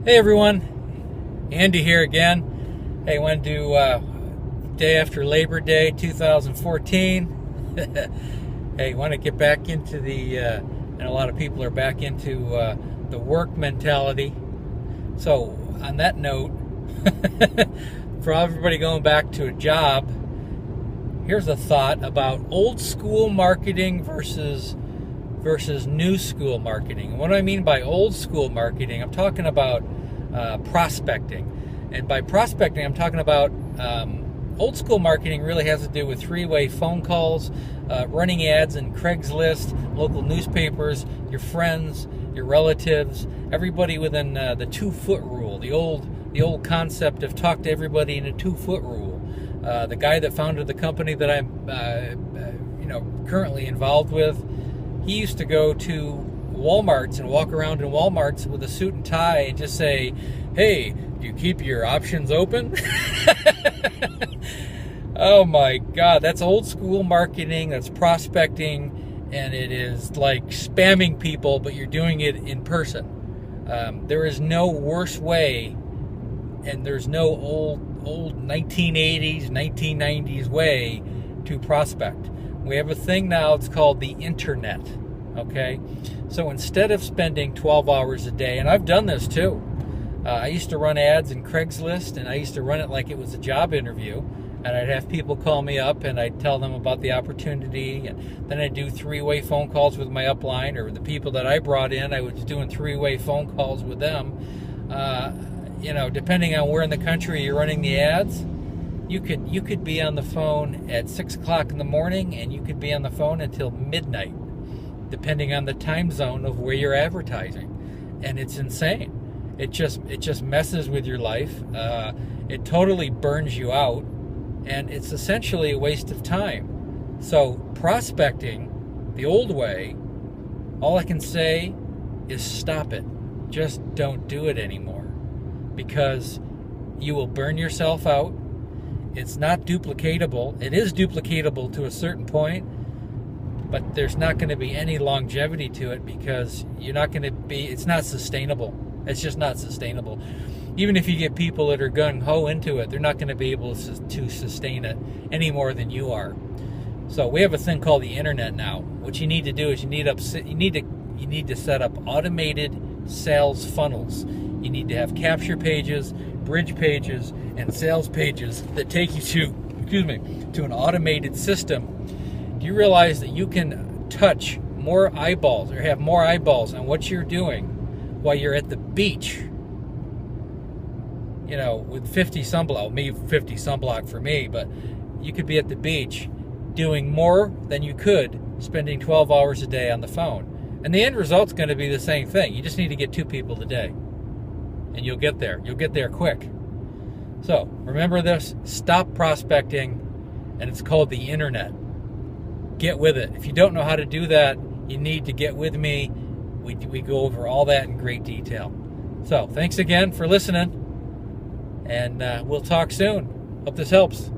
Hey everyone, Andy here again. Hey, want to do day after Labor Day 2014. Hey, want to get back into and a lot of people are back into the work mentality. So, on that note, for everybody going back to a job, here's a thought about old school marketing versus new school marketing. And what do I mean by old school marketing? I'm talking about prospecting. And by prospecting, I'm talking about old school marketing really has to do with three-way phone calls, running ads in Craigslist, local newspapers, your friends, your relatives, everybody within the 2-foot rule, the old concept of talk to everybody in a 2-foot rule. The guy that founded the company that I'm currently involved with, he used to go to Walmarts and walk around in Walmarts with a suit and tie and just say, "Hey, do you keep your options open?" Oh my God, that's old school marketing, that's prospecting, and it is like spamming people, but you're doing it in person. There is no worse way, and there's no old 1980s, 1990s way to prospect. We have a thing now, it's called the internet, okay? So instead of spending 12 hours a day, and I've done this too, I used to run ads in Craigslist, and I used to run it like it was a job interview, and I'd have people call me up, and I'd tell them about the opportunity, and then I'd do three-way phone calls with my upline, or the people that I brought in, I was doing three-way phone calls with them. Depending on where in the country you're running the ads, you could be on the phone at 6 o'clock in the morning, and you could be on the phone until midnight, depending on the time zone of where you're advertising. And it's insane. It just messes with your life. It totally burns you out, and it's essentially a waste of time. So prospecting the old way, all I can say is stop it. Just don't do it anymore, because you will burn yourself out. It's not duplicatable. It is duplicatable to a certain point, but there's not going to be any longevity to it, because it's not sustainable. It's just not sustainable. Even if you get people that are gung-ho into it, they're not going to be able to sustain it any more than you are. So we have a thing called the internet now. What you need to do is you need to set up automated sales funnels. You need to have capture pages, bridge pages, and sales pages that take you to an automated system. Do you realize that you can touch more eyeballs, or have more eyeballs on what you're doing while you're at the beach? With 50 sunblock, maybe 50 sunblock for me, but you could be at the beach doing more than you could spending 12 hours a day on the phone. And the end result's going to be the same thing. You just need to get 2 people a day, and you'll get there. You'll get there quick. So remember this: stop prospecting, and it's called the internet. Get with it. If you don't know how to do that, you need to get with me. We go over all that in great detail. So thanks again for listening, and we'll talk soon. Hope this helps.